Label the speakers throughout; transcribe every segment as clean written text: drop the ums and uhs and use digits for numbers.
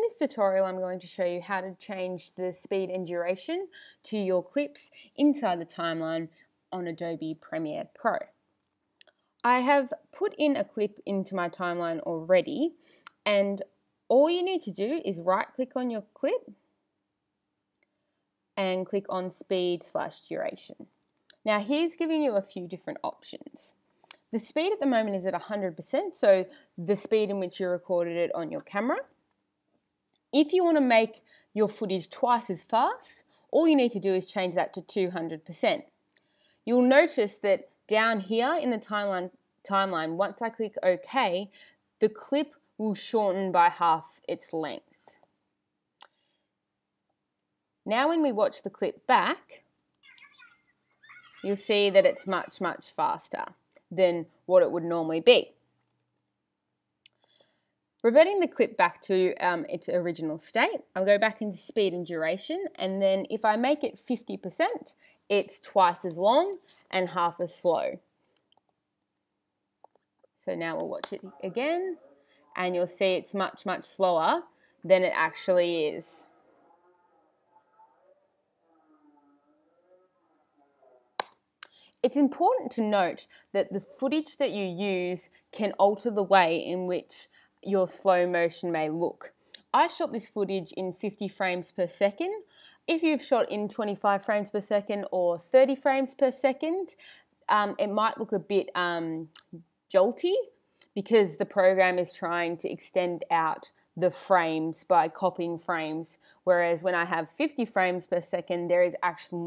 Speaker 1: this tutorial, I'm going to show you how to change the speed and duration to your clips inside the timeline on Adobe Premiere Pro. I have put in a clip into my timeline already, and all you need to do is right-click on your clip and click on speed/duration. Now here's giving you a few different options. The speed at the moment is at 100%, so the speed in which you recorded it on your camera. If you want to make your footage twice as fast, all you need to do is change that to 200%. You'll notice that down here in the timeline, once I click OK, the clip will shorten by half its length. Now when we watch the clip back, you'll see that it's much, much faster than what it would normally be. Reverting the clip back to its original state, I'll go back into speed and duration, and then if I make it 50%, it's twice as long and half as slow. So now we'll watch it again, and you'll see it's much, much slower than it actually is. It's important to note that the footage that you use can alter the way in which your slow motion may look. I shot this footage in 50 frames per second. If you've shot in 25 frames per second or 30 frames per second, it might look a bit jolty because the program is trying to extend out the frames by copying frames, whereas when I have 50 frames per second, there is actually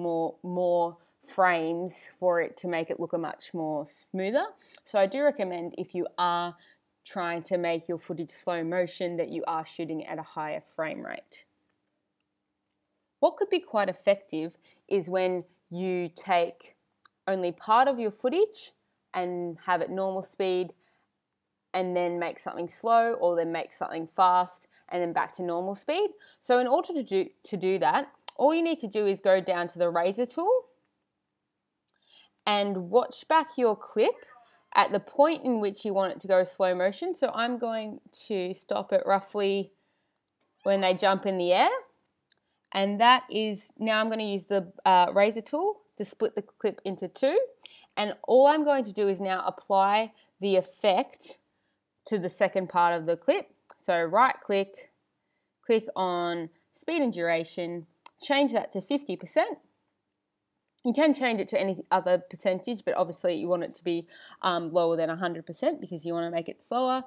Speaker 1: more frames for it to make it look a much more smoother. So I do recommend, if you are trying to make your footage slow motion, that you are shooting at a higher frame rate. What could be quite effective is when you take only part of your footage and have it normal speed and then make something slow, or then make something fast and then back to normal speed. So in order to do that, all you need to do is go down to the razor tool and watch back your clip at the point in which you want it to go slow motion. So I'm going to stop it roughly when they jump in the air. And that is, now I'm going to use the razor tool to split the clip into two. And all I'm going to do is now apply the effect to the second part of the clip. So right click, click on speed and duration, change that to 50%. You can change it to any other percentage, but obviously you want it to be lower than 100% because you want to make it slower.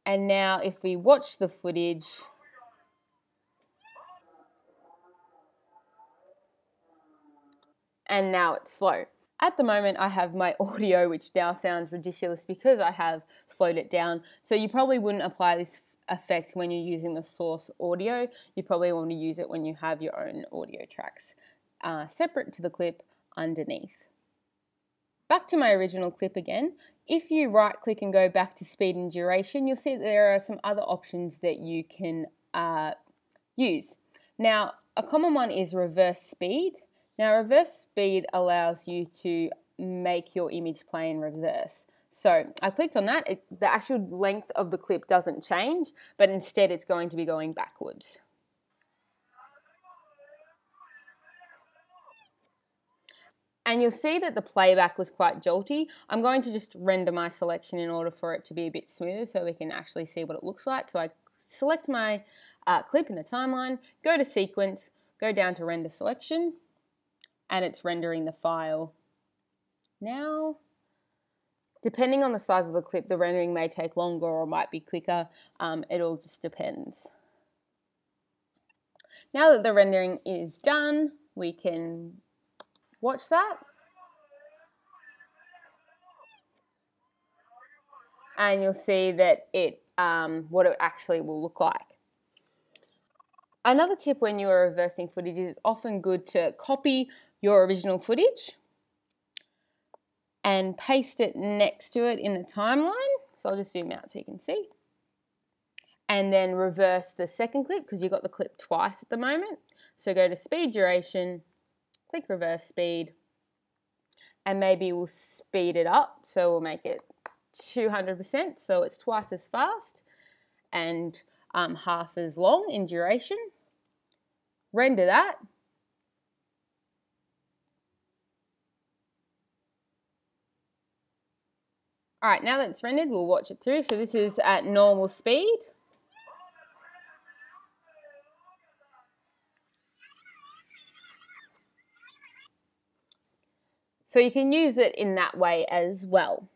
Speaker 1: And now if we watch the footage, and now it's slow. At the moment I have my audio, which now sounds ridiculous because I have slowed it down. So you probably wouldn't apply this effect when you're using the source audio. You probably want to use it when you have your own audio tracks separate to the clip underneath. Back to my original clip again. If you right click and go back to speed and duration, you'll see that there are some other options that you can use. Now, a common one is reverse speed. Now, reverse speed allows you to make your image play in reverse. So I clicked on that. The actual length of the clip doesn't change, but instead it's going to be going backwards. And you'll see that the playback was quite jolty. I'm going to just render my selection in order for it to be a bit smoother so we can actually see what it looks like. So I select my clip in the timeline, go to sequence, go down to render selection, and it's rendering the file. Now, depending on the size of the clip, the rendering may take longer or might be quicker. It all just depends. Now that the rendering is done, we can watch that. And you'll see that what it actually will look like. Another tip when you are reversing footage is it's often good to copy your original footage and paste it next to it in the timeline. So I'll just zoom out so you can see. And then reverse the second clip because you've got the clip twice at the moment. So go to speed duration, click reverse speed, and maybe we'll speed it up. So we'll make it 200% so it's twice as fast, and half as long in duration. Render that. All right, now that it's rendered, we'll watch it through. So this is at normal speed. So you can use it in that way as well.